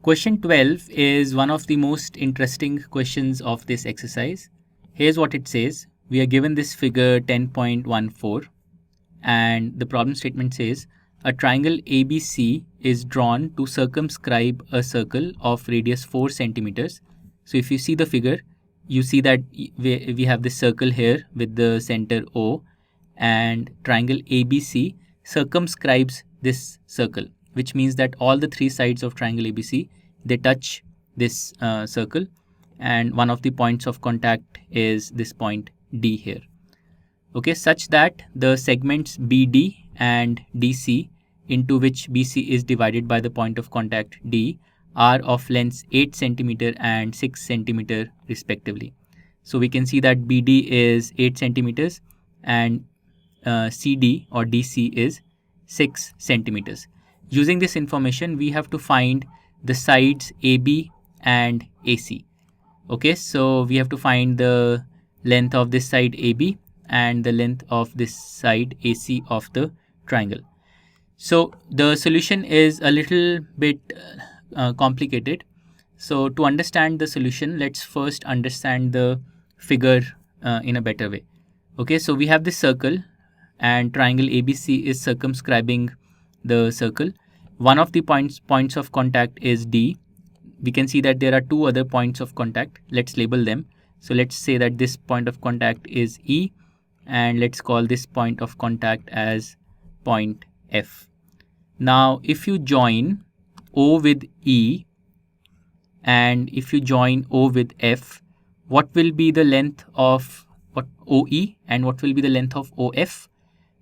Question 12 is one of the most interesting questions of this exercise. Here's what it says. We are given this figure 10.14 and the problem statement says a triangle ABC is drawn to circumscribe a circle of radius 4 centimeters. So if you see the figure, you see that we have this circle here with the center O, and triangle ABC circumscribes this circle, which means that all the three sides of triangle ABC, they touch this circle, and one of the points of contact is this point D here. Okay, such that the segments BD and DC, into which BC is divided by the point of contact D, are of lengths 8 centimeter and 6 centimeter respectively. So we can see that BD is 8 centimeters and CD or DC is 6 centimeters. Using this information, we have to find the sides AB and AC. Okay, so we have to find the length of this side AB and the length of this side AC of the triangle. So the solution is a little bit complicated. So to understand the solution, let's first understand the figure in a better way. Okay, so we have this circle and triangle ABC is circumscribing the circle. One of the points of contact is D. We can see that there are two other points of contact. Let's label them. So let's say that this point of contact is E, and let's call this point of contact as point F. Now if you join O with E and if you join O with F, what will be the length of OE and what will be the length of OF?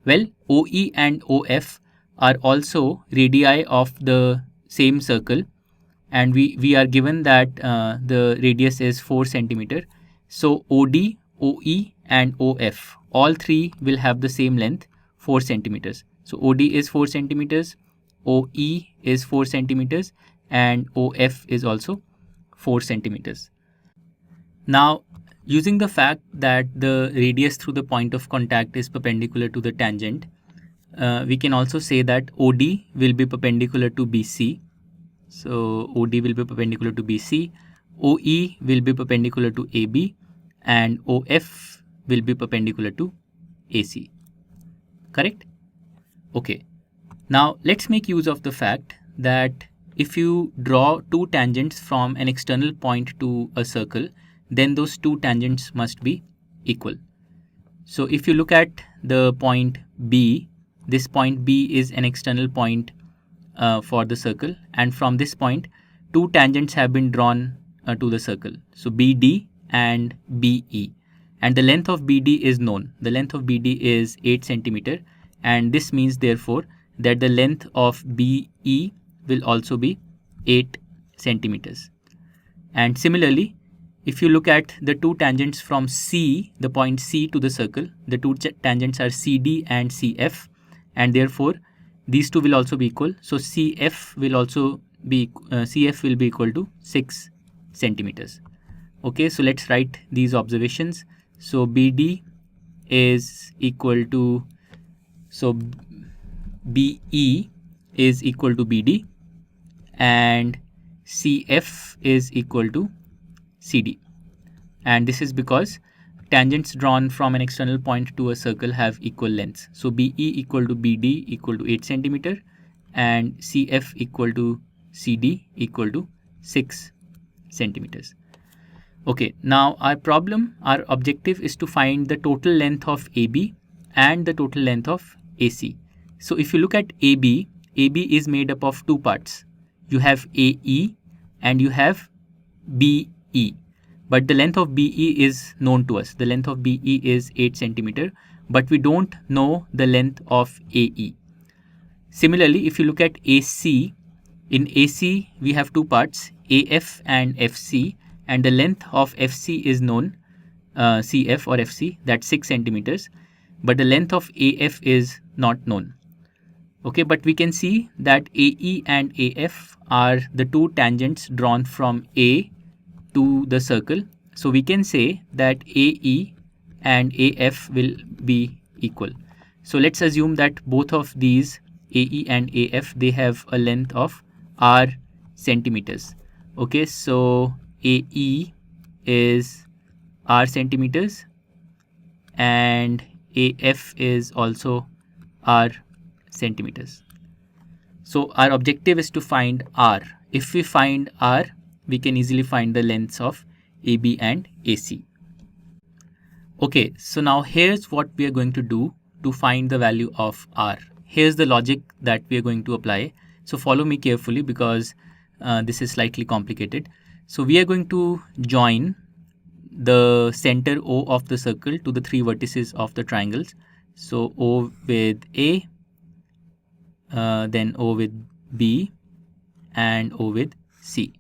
Well, OE and OF are also radii of the same circle, and we are given that the radius is 4 centimeter. So OD, OE and OF, all three will have the same length, 4 centimeters. So OD is 4 centimeters, OE is 4 centimeters and OF is also 4 centimeters. Now, using the fact that the radius through the point of contact is perpendicular to the tangent, we can also say that OD will be perpendicular to BC. So OD will be perpendicular to BC, OE will be perpendicular to AB, and OF will be perpendicular to AC. Correct? Okay. Now let's make use of the fact that if you draw two tangents from an external point to a circle, then those two tangents must be equal. So if you look at the point B, this point B is an external point for the circle, and from this point two tangents have been drawn to the circle. So BD and BE, and the length of BD is known. The length of BD is 8 centimeter, and this means therefore that the length of BE will also be 8 centimeters. And similarly, if you look at the two tangents from C, the point C to the circle, the two tangents are CD and CF, and therefore these two will also be equal. So CF will also be equal to 6 centimeters. Okay, so let's write these observations. So BD is equal to, so BE is equal to BD, and CF is equal to CD. And this is because tangents drawn from an external point to a circle have equal lengths. So BE equal to BD equal to 8 centimeter and CF equal to CD equal to 6 centimeters. Okay, now our objective is to find the total length of AB and the total length of AC. So if you look at AB, AB is made up of two parts. You have AE and you have BE. But the length of BE is known to us. The length of BE is 8 centimeter, but we don't know the length of AE. Similarly, if you look at AC, in AC we have two parts, AF and FC, and the length of FC is known, CF or FC, that's 6 centimeters, but the length of AF is not known. Okay, but we can see that AE and AF are the two tangents drawn from A to the circle. So we can say that AE and AF will be equal. So let's assume that both of these AE and AF, they have a length of R centimeters. Okay, so AE is R centimeters and AF is also R centimeters. So our objective is to find R. If we find R, we can easily find the lengths of AB and AC. Okay, so now here's what we are going to do to find the value of R. Here's the logic that we are going to apply. So follow me carefully because this is slightly complicated. So we are going to join the center O of the circle to the three vertices of the triangles. So O with A, then O with B, and O with C.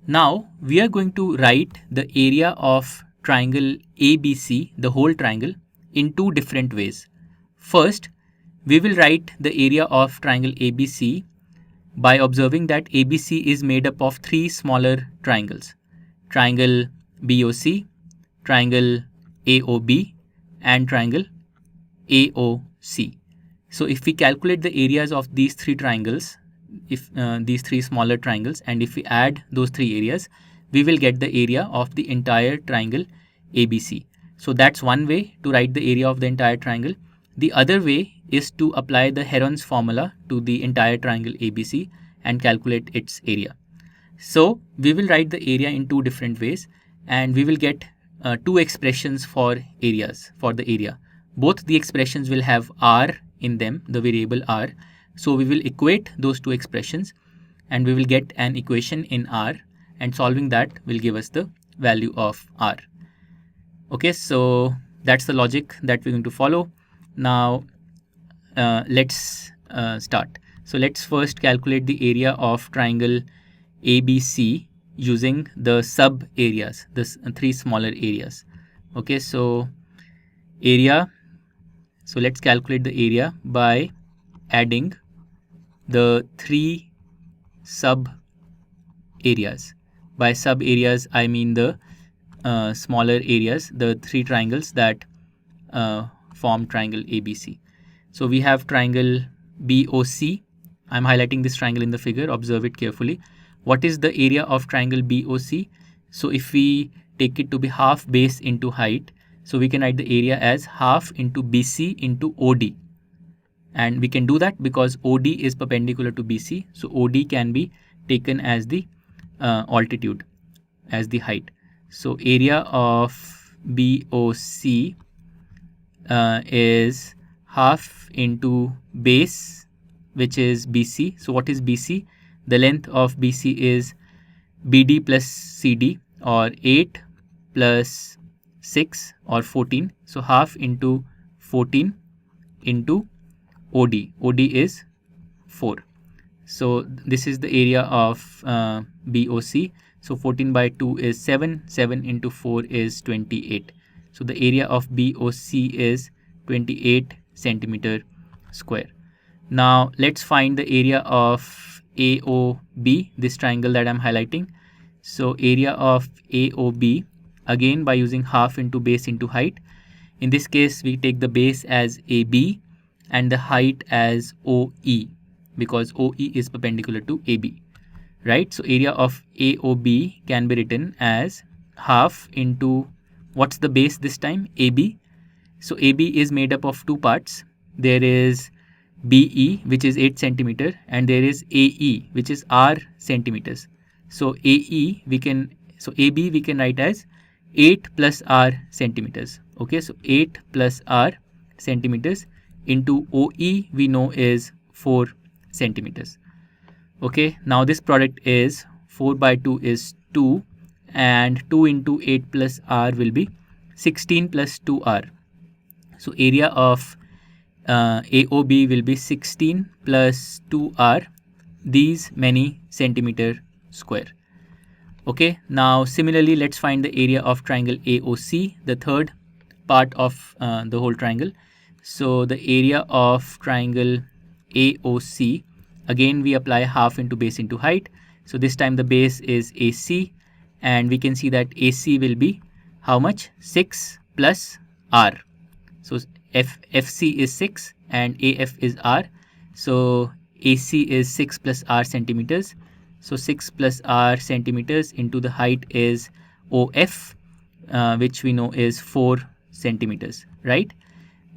Now we are going to write the area of triangle ABC, the whole triangle, in two different ways. First, we will write the area of triangle ABC by observing that ABC is made up of three smaller triangles: triangle BOC, triangle AOB, and triangle AOC. So if we calculate the areas of these three triangles, if these three smaller triangles, and if we add those three areas, we will get the area of the entire triangle ABC. So that's one way to write the area of the entire triangle. The other way is to apply the Heron's formula to the entire triangle ABC and calculate its area. So we will write the area in two different ways, and we will get two expressions for areas, for the area. Both the expressions will have R in them, the variable R. So we will equate those two expressions and we will get an equation in R, and solving that will give us the value of R. Okay, so that's the logic that we're going to follow. Now let's start. So let's first calculate the area of triangle ABC using the sub areas, the three smaller areas. Okay, so area. So let's calculate the area by adding the three sub areas. By sub areas, I mean the smaller areas, the three triangles that form triangle ABC. So we have triangle BOC. I'm highlighting this triangle in the figure. Observe it carefully. What is the area of triangle BOC? So if we take it to be half base into height, so we can write the area as half into BC into OD. And we can do that because OD is perpendicular to BC. So OD can be taken as the altitude, as the height. So area of BOC is half into base, which is BC. So what is BC? The length of BC is BD plus CD, or 8 plus 6, or 14. So half into 14 into OD. OD is 4. So this is the area of BOC. So 14 by 2 is 7. 7 into 4 is 28. So the area of BOC is 28 centimeter square. Now let's find the area of AOB, this triangle that I'm highlighting. So area of AOB, again by using half into base into height. In this case, we take the base as AB and the height as OE, because OE is perpendicular to AB, right? So area of AOB can be written as half into, what's the base this time? AB. So AB is made up of two parts. There is BE, which is 8 centimeter, and there is AE, which is R centimeters. So AB we can write as 8 plus R centimeters. Okay, so 8 plus R centimeters into OE we know is 4 centimeters. Okay, now this product is 4 by 2 is 2, and 2 into 8 plus R will be 16 plus 2R. So area of AOB will be 16 plus 2R, these many centimeter square. Okay, now similarly let's find the area of triangle AOC, the third part of the whole triangle. So the area of triangle AOC, again we apply half into base into height. So this time the base is AC, and we can see that AC will be how much? 6 plus R. So FC is 6 and AF is R. So AC is 6 plus R centimeters. So 6 plus R centimeters into the height is OF, which we know is 4 centimeters, right?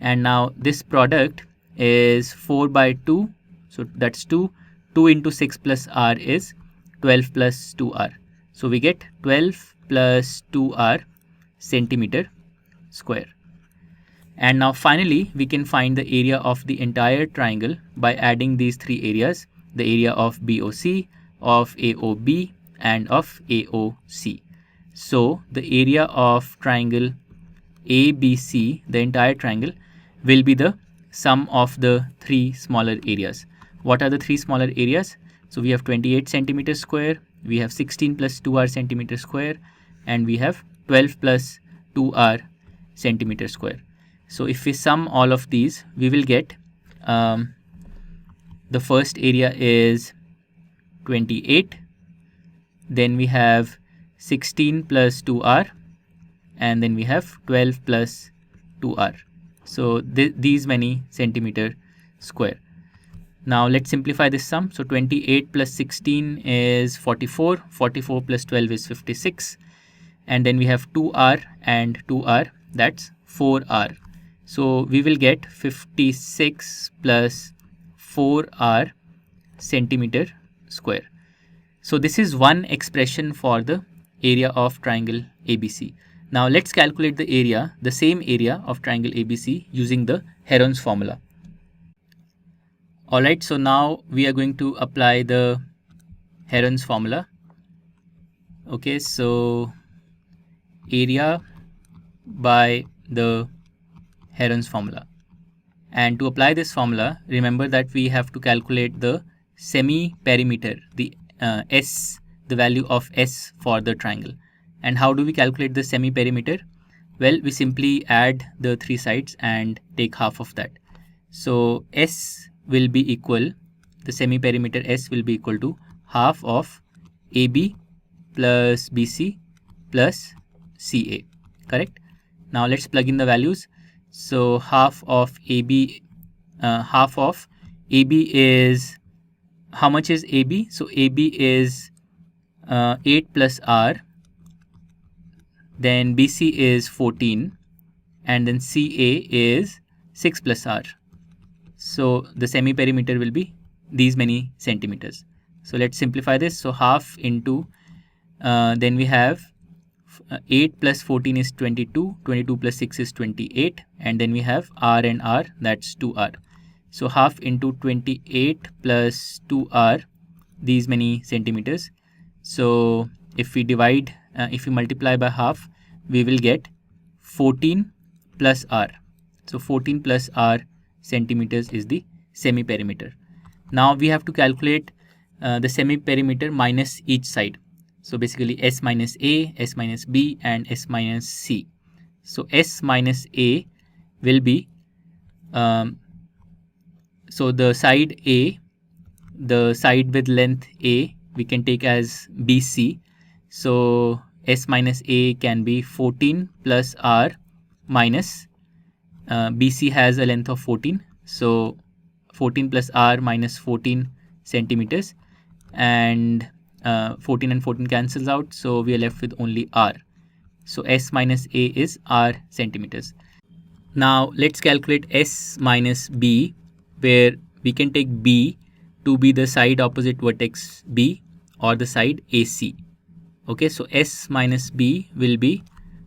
And now this product is 4 by 2, so that's 2. 2 into 6 plus R is 12 plus 2R. So we get 12 plus 2R centimeter square. And now finally we can find the area of the entire triangle by adding these three areas: the area of BOC, of AOB, and of AOC. So the area of triangle ABC, the entire triangle, will be the sum of the three smaller areas. What are the three smaller areas? So we have 28 centimeters square, we have 16 plus 2R centimeter square, and we have 12 plus 2R centimeter square. So if we sum all of these, we will get the first area is 28, then we have 16 plus 2R, and then we have 12 plus 2R. So these many centimeter square. Now let's simplify this sum. So 28 plus 16 is 44, 44 plus 12 is 56, and then we have 2R and 2R, that's 4R. So we will get 56 plus 4R centimeter square. So this is one expression for the area of triangle ABC. Now let's calculate the area, the same area of triangle ABC using the Heron's formula. Alright, so now we are going to apply the Heron's formula. Okay, so area by the Heron's formula. And to apply this formula, remember that we have to calculate the semi-perimeter, the S, the value of S for the triangle. And how do we calculate the semi-perimeter? Well, we simply add the three sides and take half of that. So S will be equal, the semi-perimeter S will be equal to half of AB plus BC plus CA, correct? Now let's plug in the values. So half of AB is, how much is AB? So AB is 8 plus R, then BC is 14, and then CA is 6 plus R. So the semi-perimeter will be these many centimeters. So let's simplify this. So half into, then we have 8 plus 14 is 22, 22 plus 6 is 28, and then we have R and R, that's 2R. So half into 28 plus 2R, these many centimeters. So if we divide, if we multiply by half, we will get 14 plus R. So 14 plus R centimeters is the semi-perimeter. Now we have to calculate the semi-perimeter minus each side. So basically S minus A, S minus B, and S minus C. So S minus A will be, so the side A, the side with length A, we can take as BC. So S minus A can be 14 plus R minus, BC has a length of 14. So 14 plus R minus 14 centimeters, and 14 and 14 cancels out, so we are left with only R. So S minus A is R centimeters. Now let's calculate S minus B, where we can take B to be the side opposite vertex B or the side AC. Okay, so S minus B will be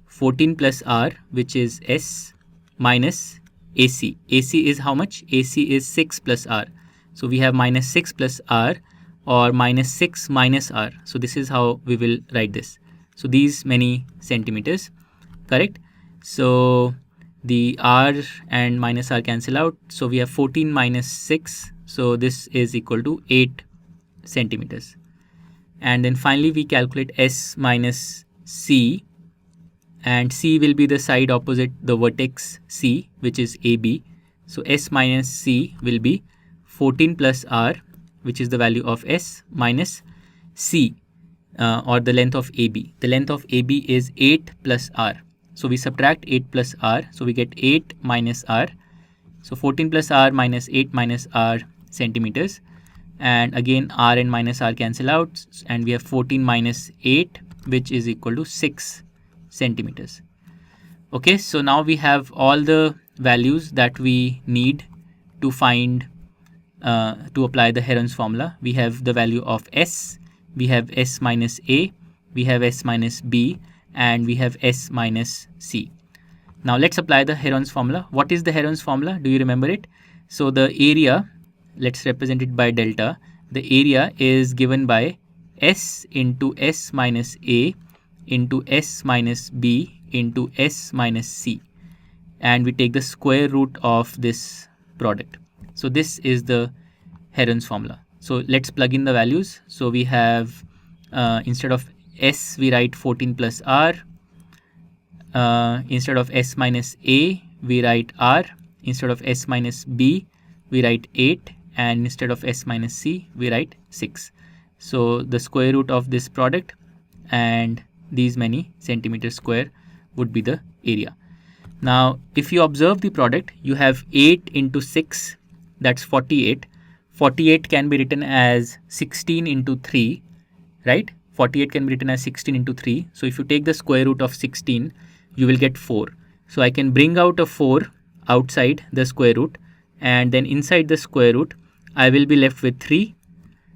14 plus R, which is S, minus AC. AC is how much? AC is 6 plus R. So we have minus 6 plus R, or minus 6 minus R. So this is how we will write this. So these many centimeters, correct? So the R and minus R cancel out. So we have 14 minus 6. So this is equal to 8 centimeters. And then finally we calculate S minus C, and C will be the side opposite the vertex C, which is AB. So S minus C will be 14 plus R, which is the value of S, minus C, or the length of AB. The length of AB is 8 plus R. So we subtract 8 plus R. So we get 8 minus R. So 14 plus R minus 8 minus R centimeters. and again r and minus r cancel out, and we have 14 minus 8, which is equal to 6 centimeters. Okay, so now we have all the values that we need to find to apply the Heron's formula. We have the value of s, we have s minus a, we have s minus b, and we have s minus c. Now let's apply the Heron's formula. What is the Heron's formula? Do you remember it? So the area, let's represent it by delta. The area is given by s into s minus a into s minus b into s minus c, and we take the square root of this product. So this is the Heron's formula. So let's plug in the values. So we have instead of s we write 14 plus r, instead of s minus a we write r, instead of s minus b we write 8, and instead of s minus c we write 6. So the square root of this product and these many centimeters square would be the area. Now if you observe the product, you have 8 into 6, that's 48. 48 can be written as 16 into 3, right? 48 can be written as 16 into 3. So if you take the square root of 16, you will get 4. So I can bring out a 4 outside the square root, and then inside the square root I will be left with 3.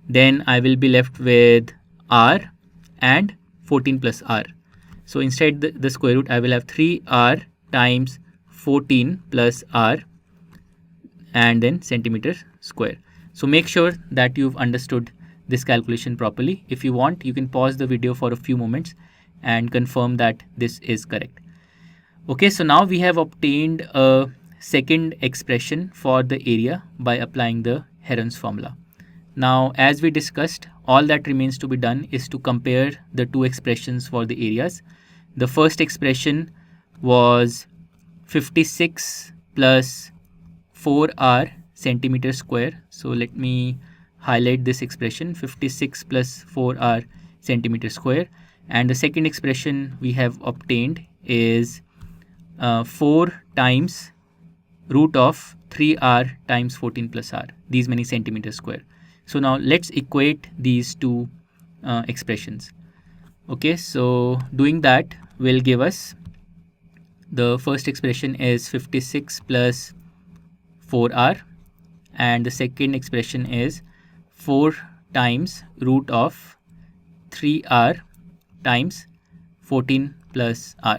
Then I will be left with r and 14 plus r. So inside the square root I will have 3r times 14 plus r and then centimeter square. So make sure that you've understood this calculation properly. If you want, you can pause the video for a few moments and confirm that this is correct. Okay, so now we have obtained a second expression for the area by applying the Heron's formula. Now, as we discussed, all that remains to be done is to compare the two expressions for the areas. The first expression was 56 plus 4r centimeter square. So let me highlight this expression, 56 plus 4r centimeter square. And the second expression we have obtained is 4 times root of 3r times 14 plus r, these many centimeters square. So now let's equate these two expressions. Okay, so doing that will give us, the first expression is 56 plus 4r, and the second expression is 4 times root of 3r times 14 plus r.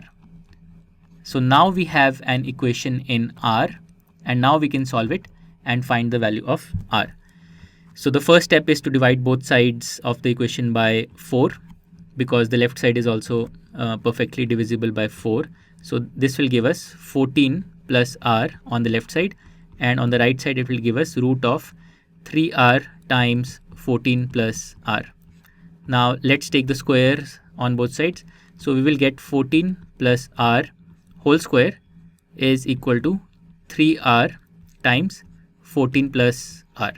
So now we have an equation in r, and now we can solve it and find the value of r. So the first step is to divide both sides of the equation by 4, because the left side is also perfectly divisible by 4. So this will give us 14 plus r on the left side, and on the right side it will give us root of 3r times 14 plus r. Now let's take the squares on both sides. So we will get 14 plus r whole square is equal to 3r times 14 plus r.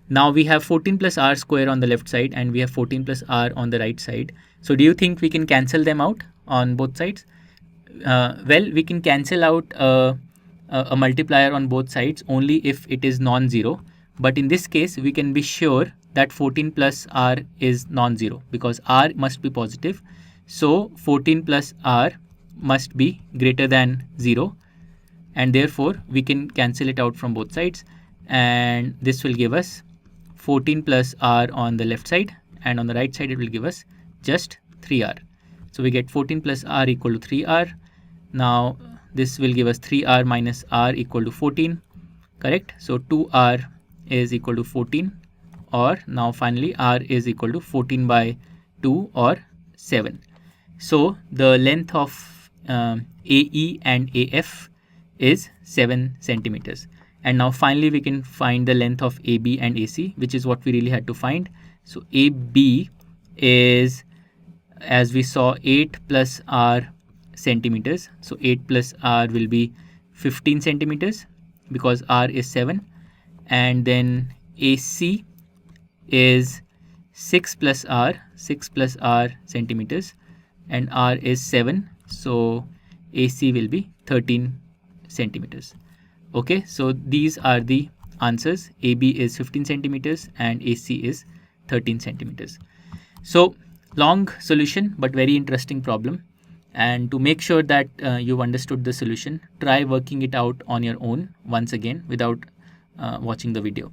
Now we have 14 plus r square on the left side and we have 14 plus r on the right side. So do you think we can cancel them out on both sides? Well, we can cancel out a multiplier on both sides only if it is non-zero. But in this case, we can be sure that 14 plus r is non-zero because r must be positive. So 14 plus r must be greater than 0, and therefore we can cancel it out from both sides, and this will give us 14 plus r on the left side, and on the right side it will give us just 3r. So we get 14 plus r equal to 3r. Now this will give us 3r minus r equal to 14, correct? So 2r is equal to 14, or now finally r is equal to 14 by 2 or 7. So the length of AE and AF is 7 centimeters. And now finally we can find the length of AB and AC, which is what we really had to find. So AB is, as we saw, 8 plus r centimeters. So 8 plus r will be 15 centimeters because r is 7. And then AC is 6 plus r centimeters, and r is 7. So AC will be 13 centimeters. Okay, so these are the answers. AB is 15 centimeters and AC is 13 centimeters. So long solution, but very interesting problem. And to make sure that you've understood the solution, try working it out on your own once again without watching the video.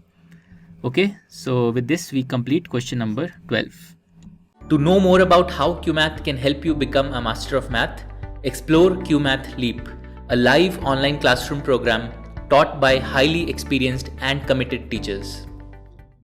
Okay, so with this we complete question number 12. To know more about how QMath can help you become a master of math, explore QMath Leap, a live online classroom program taught by highly experienced and committed teachers.